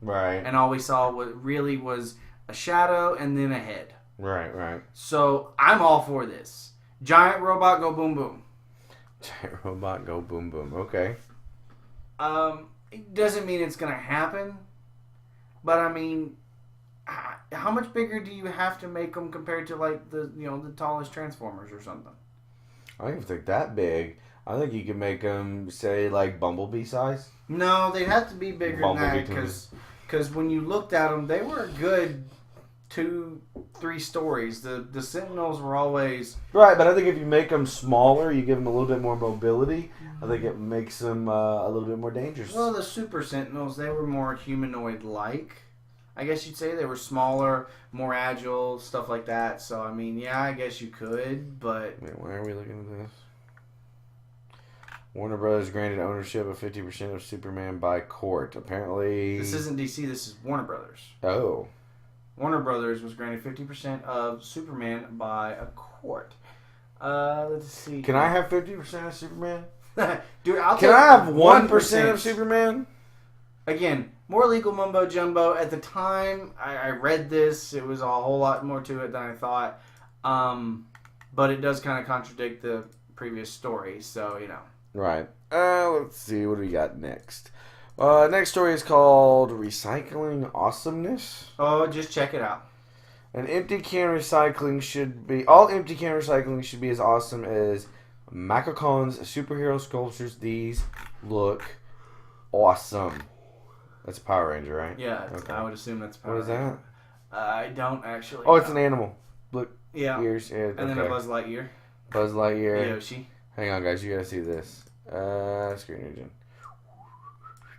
Right. And all we saw was a shadow and then a head. Right. So I'm all for this. Giant robot, go boom boom. Giant robot, go boom boom. Okay. It doesn't mean it's going to happen, but I mean, how much bigger do you have to make them compared to like the tallest Transformers or something? I don't even think that big. I think you could make them, say, like Bumblebee size. No, they'd have to be bigger than that because when you looked at them, they were a good 2-3 stories. The Sentinels were always... Right, but I think if you make them smaller, you give them a little bit more mobility, I think it makes them a little bit more dangerous. Well, the Super Sentinels, they were more humanoid-like. I guess you'd say they were smaller, more agile, stuff like that. So, I mean, yeah, I guess you could, but... Wait, why are we looking at this? Warner Brothers granted ownership of 50% of Superman by court. Apparently... This isn't DC, this is Warner Brothers. Oh. Warner Brothers was granted 50% of Superman by a court. Let's see. Can I have 50% of Superman? Dude, I'll Can take I have 1% of Superman? Again, more legal mumbo jumbo. At the time I read this, it was a whole lot more to it than I thought. But it does kind of contradict the previous story, so, Right. Let's see. What do we got next? Next story is called Recycling Awesomeness. Oh, just check it out. All empty can recycling should be as awesome as Macacon's superhero sculptures. These look awesome. That's a Power Ranger, right? Yeah, okay. I would assume that's Power Ranger. What is that? I don't actually know. It's an animal. Look. Yeah. Ears. Yeah, and then a Buzz Lightyear. Buzz Lightyear. Yoshi. Hang on, guys. You gotta see this. Screen region.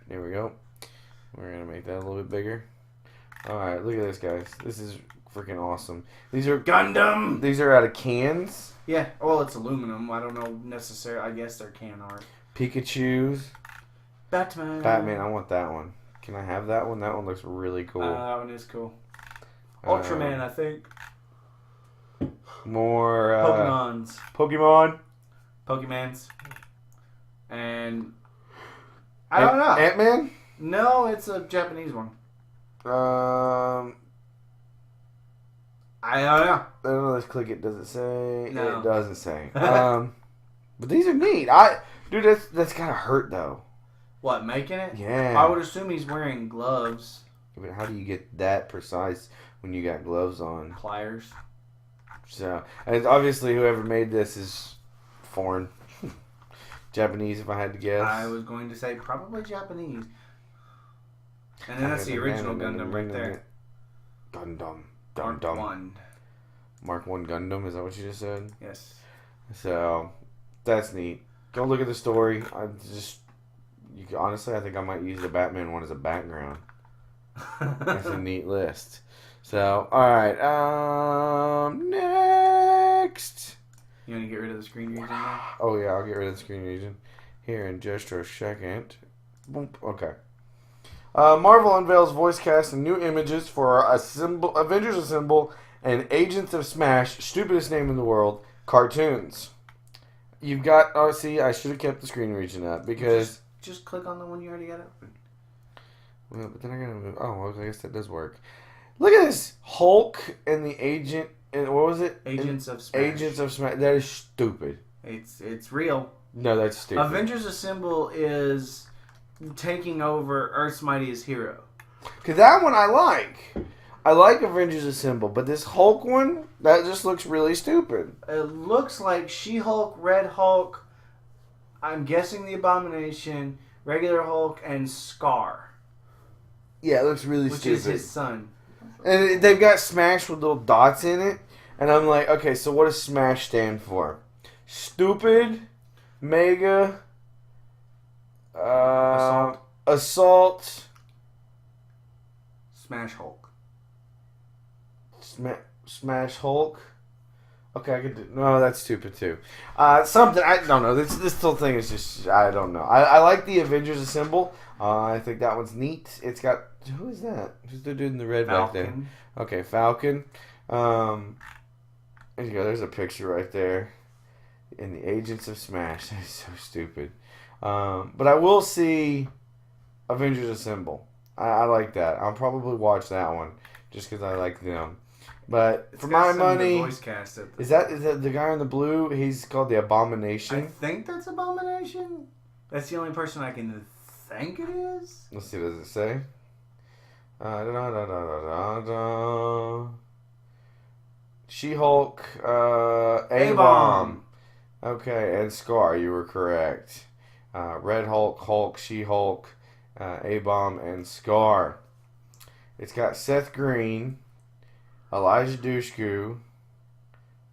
There we go. We're gonna make that a little bit bigger. Alright, look at this, guys. This is freaking awesome. These are Gundam! These are out of cans. Yeah, well, it's aluminum. I don't know necessarily. I guess they're can art. Pikachu's. Batman, I want that one. Can I have that one? That one looks really cool. That one is cool. Ultraman, I think. More Pokemans. And I don't know. Ant-Man? No, it's a Japanese one. I don't know. I don't know. Let's click it. Does it say? No. It doesn't say. But these are neat. Dude, that's gotta hurt though. What, making it? Yeah. I would assume he's wearing gloves. But how do you get that precise when you got gloves on? Pliers. So, and obviously whoever made this is foreign. Japanese, if I had to guess. I was going to say probably Japanese. And then that's the original Gundam right there. Gundam. Mark 1. Mark 1 Gundam, is that what you just said? Yes. So, That's neat. Go look at the story. Honestly, I think I might use the Batman one as a background. That's a neat list. So, alright. Next. You want to get rid of the screen region now? Oh, yeah, I'll get rid of the screen region here in just a second. Boom. Okay. Marvel unveils voice cast and new images for Avengers Assemble and Agents of Smash, stupidest name in the world, cartoons. You've got... Oh, see, I should have kept the screen region up because... Just click on the one you already got open. Well, but then I gotta move... Oh, well, I guess that does work. Look at this. Hulk and the Agent... And what was it? Agents of Smash. Agents of Smash. That is stupid. It's real. No, that's stupid. Avengers Assemble is taking over Earth's Mightiest Hero. Because that one I like. I like Avengers Assemble, but this Hulk one, that just looks really stupid. It looks like She-Hulk, Red Hulk, I'm guessing the Abomination, regular Hulk, and Scar. Yeah, it looks really stupid. Which is his son. And they've got Smash with little dots in it. And I'm like, okay, so what does Smash stand for? Stupid, Mega, Assault, Smash Hulk. Smash Hulk. Okay, I could do... No, that's stupid too. Something... I don't know. This whole thing is just... I don't know. I like the Avengers Assemble. I think that one's neat. It's got... Who is that? Who's the dude in the red Falcon. back there? Okay, Falcon. There you go. There's a picture right there. In the Agents of Smash. That is so stupid. But I will see Avengers Assemble. I like that. I'll probably watch that one. Just because I like them. But It's for got my some of the money... voice cast at the Is that the guy in the blue? He's called the Abomination. I think that's Abomination. That's the only person I can think it is. Let's see, what does it say? She-Hulk, A-Bomb. Okay, and Scar, you were correct. Red Hulk, Hulk, She-Hulk, A-Bomb, and Scar. It's got Seth Green, Elijah Dushku,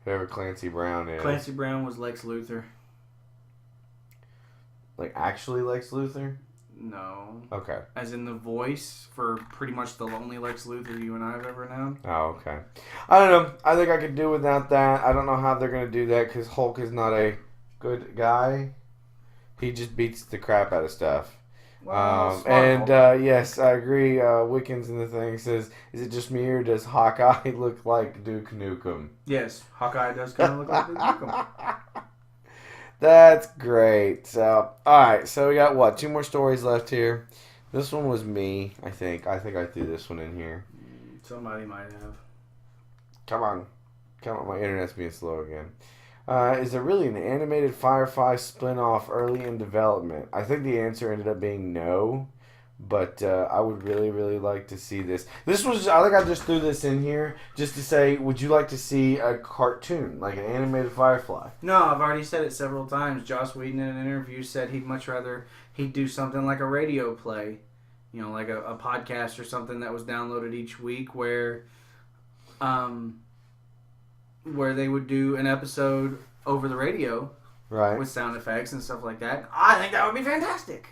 whoever Clancy Brown is. Clancy Brown was Lex Luthor. Like, actually Lex Luthor? No. Okay. As in the voice for pretty much the only Lex Luthor you and I have ever known. Oh, okay. I don't know. I think I could do without that. I don't know how they're going to do that because Hulk is not a good guy. He just beats the crap out of stuff. Well, Yes, I agree. Wickens in the thing says, is it just me or does Hawkeye look like Duke Nukem? Yes, Hawkeye does kind of look like Duke Nukem. That's great. So, alright, so we got what? 2 more stories left here. This one was me, I think. I think I threw this one in here. Somebody might have. Come on. My internet's being slow again. Is there really an animated Firefly spin-off early in development? I think the answer ended up being no. But I would really, really like to see this. I think I just threw this in here just to say, would you like to see a cartoon, like an animated Firefly? No, I've already said it several times. Joss Whedon in an interview said he'd much rather he'd do something like a radio play. You know, like a podcast or something that was downloaded each week where they would do an episode over the radio. Right. With sound effects and stuff like that. I think that would be fantastic.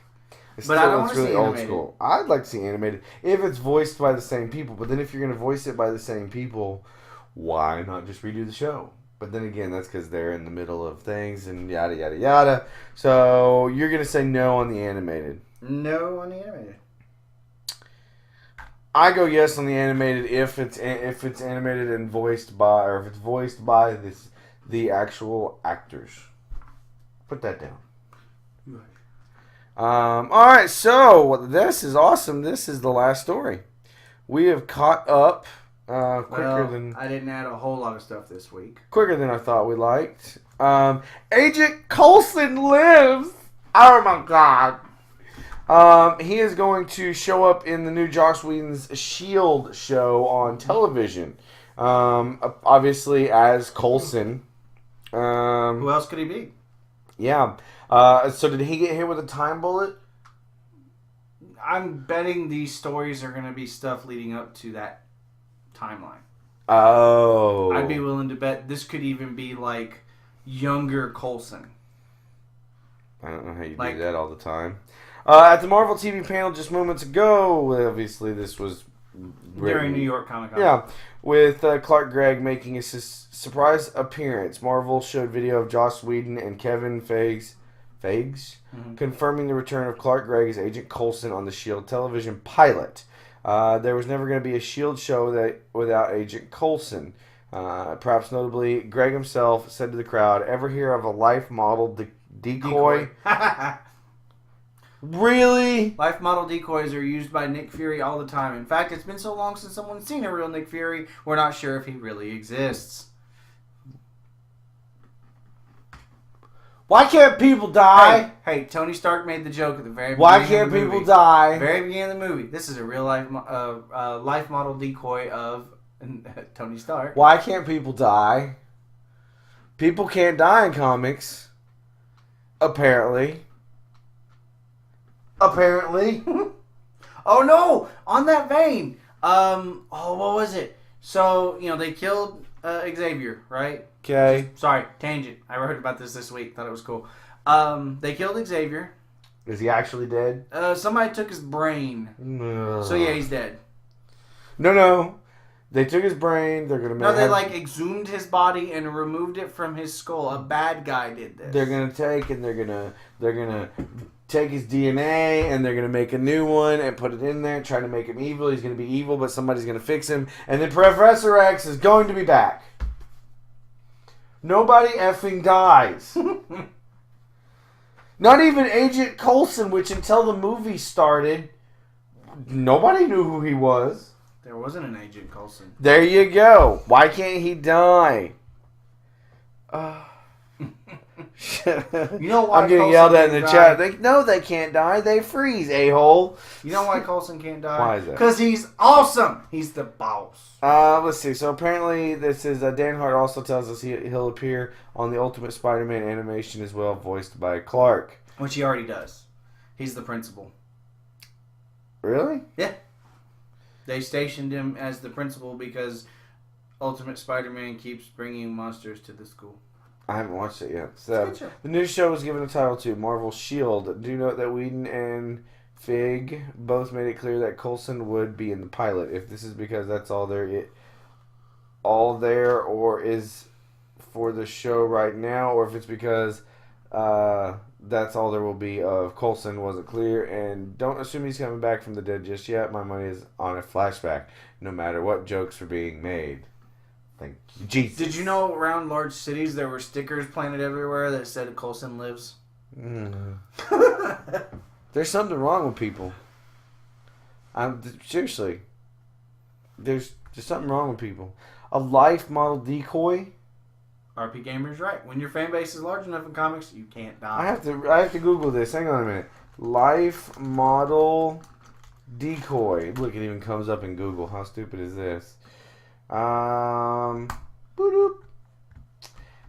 But I don't want to see old school. I'd like to see animated if it's voiced by the same people. But then if you're going to voice it by the same people, why not just redo the show? But then again, that's because they're in the middle of things and yada yada yada. So you're going to say no on the animated. No on the animated. I go yes on the animated if it's animated and voiced by, or if it's voiced by the actual actors. Put that down. Alright, so this is awesome. This is the last story. We have caught up quicker than... I didn't add a whole lot of stuff this week. Quicker than I thought we liked. Agent Coulson lives! Oh my god. He is going to show up in the new Joss Whedon's S.H.I.E.L.D. show on television. Obviously as Coulson. Who else could he be? Yeah. So did he get hit with a time bullet? I'm betting these stories are going to be stuff leading up to that timeline. Oh. I'd be willing to bet this could even be like younger Coulson. I don't know how you Like- do that all the time. At the Marvel TV panel just moments ago, obviously this was During New York Comic Con. Yeah, with Clark Gregg making a surprise appearance. Marvel showed video of Joss Whedon and Kevin Feige confirming the return of Clark Gregg as Agent Coulson on the S.H.I.E.L.D. television pilot. There was never going to be a S.H.I.E.L.D. show without Agent Coulson. Perhaps notably, Gregg himself said to the crowd, "Ever hear of a life model decoy?" Really? Life model decoys are used by Nick Fury all the time. In fact, it's been so long since someone's seen a real Nick Fury, we're not sure if he really exists. Why can't people die? Hey, Tony Stark made the joke at the very beginning. Why can't people die? Very beginning of the movie. This is a real life life model decoy of Tony Stark. Why can't people die? People can't die in comics. Apparently. Oh no! On that vein, what was it? So they killed Xavier, right? Okay. Sorry, tangent. I heard about this week. Thought it was cool. They killed Xavier. Is he actually dead? Somebody took his brain. No. So yeah, he's dead. No. They took his brain. They're gonna. No, they exhumed his body and removed it from his skull. A bad guy did this. They're gonna take and they're gonna take his DNA and they're gonna make a new one and put it in there, trying to make him evil. He's gonna be evil, but somebody's gonna fix him, and then Professor X is going to be back. Nobody effing dies. Not even Agent Coulson, which until the movie started, nobody knew who he was. There wasn't an Agent Coulson. There you go. Why can't he die? You know why I'm getting Coulson yelled at in the can't chat. They can't die. They freeze, a-hole. You know why Coulson can't die? Why is that? Because he's awesome. He's the boss. Let's see. So apparently this is Dan Hart also tells us he'll appear on the Ultimate Spider-Man animation as well, voiced by Clark. Which he already does. He's the principal. Really? Yeah. They stationed him as the principal because Ultimate Spider-Man keeps bringing monsters to the school. I haven't watched it yet. So the new show was given a title to Marvel's S.H.I.E.L.D. Do note that Whedon and Feige both made it clear that Coulson would be in the pilot. If this is because that's all there, or is for the show right now, or if it's because that's all there will be of Coulson, wasn't clear. And don't assume he's coming back from the dead just yet. My money is on a flashback, no matter what jokes are being made. Thank you, Jesus. Did you know around large cities there were stickers planted everywhere that said Coulson lives? There's something wrong with people. Seriously. There's something wrong with people. A life model decoy? RP Gamer's right. When your fan base is large enough in comics, you can't die. I have to Google this. Hang on a minute. Life model decoy. Look, it even comes up in Google. How stupid is this?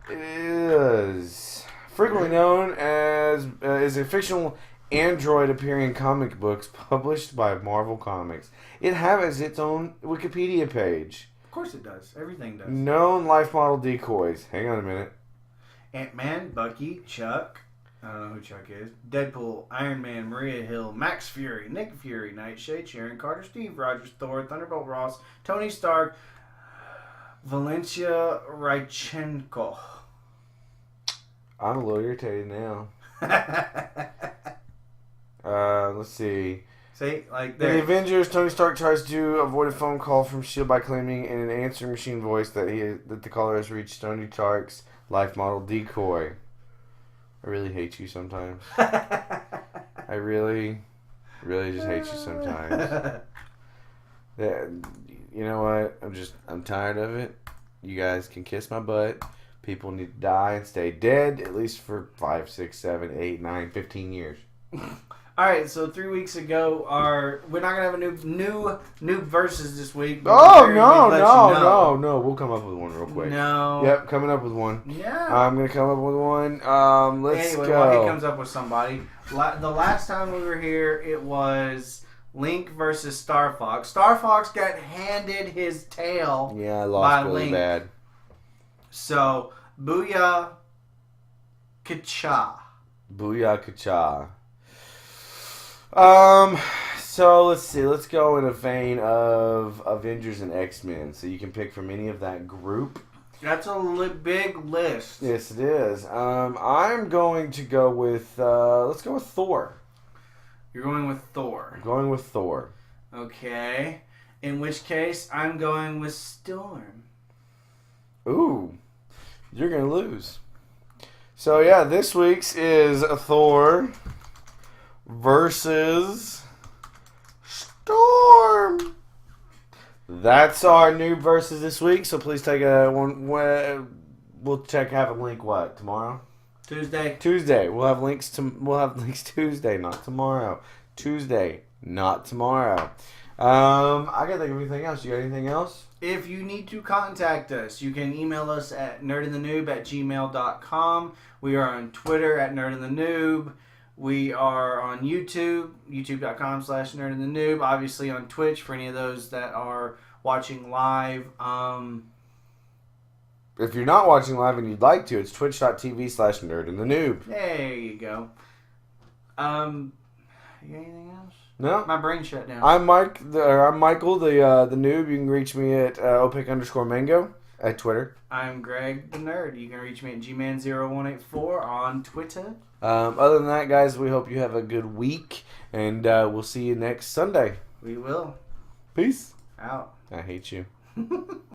It is frequently known as is a fictional android appearing in comic books published by Marvel Comics. It has its own Wikipedia page. Of course it does. Everything does. Known life model decoys. Hang on a minute. Ant-Man, Bucky, Chuck. I don't know who Chuck is. Deadpool, Iron Man, Maria Hill, Max Fury, Nick Fury, Nightshade, Sharon Carter, Steve Rogers, Thor, Thunderbolt Ross, Tony Stark, Valencia Rychenko. I'm a little irritated now. Let's see. See, like In there. the Avengers, Tony Stark tries to avoid a phone call from S.H.I.E.L.D. by claiming in an answering machine voice that the caller has reached Tony Stark's life model decoy. I really hate you sometimes. I really just hate you sometimes. You know what? I'm tired of it. You guys can kiss my butt. People need to die and stay dead at least for 5, 6, 7, 8, 9, 15 years. Alright, so 3 weeks ago, we're not going to have a new versus this week. Oh, no. We'll come up with one real quick. No. Yep, coming up with one. Yeah. I'm going to come up with one. Let's anyway, go. while he comes up with somebody, the last time we were here, it was Link versus Star Fox. Star Fox got handed his tail. Yeah, I lost really Link. bad. So, Booyah Kacha. Booyah So let's see. Let's go in a vein of Avengers and X-Men. So you can pick from any of that group. That's a big list. Yes, it is. I'm going to go with. Let's go with Thor. You're going with Thor. I'm going with Thor. Okay. In which case, I'm going with Storm. Ooh, you're gonna lose. So yeah, this week's is Thor versus Storm. That's our Noob versus this week. So please take a one. We'll have a link. What tomorrow? Tuesday. We'll have links Tuesday, not tomorrow. Tuesday, not tomorrow. I gotta think of anything else. You got anything else? If you need to contact us, you can email us at nerdandthenoob@gmail.com. We are on Twitter at nerdandthenoob. We are on YouTube, youtube.com/nerdandthenoob. Obviously on Twitch for any of those that are watching live. If you're not watching live and you'd like to, it's twitch.tv/nerdandthenoob. There you go. You got anything else? No. My brain shut down. I'm Michael, the noob. You can reach me at OPEC_mango at Twitter. I'm Greg, the nerd. You can reach me at gman0184 on Twitter. Other than that, guys, we hope you have a good week, and we'll see you next Sunday. We will. Peace. Out. I hate you.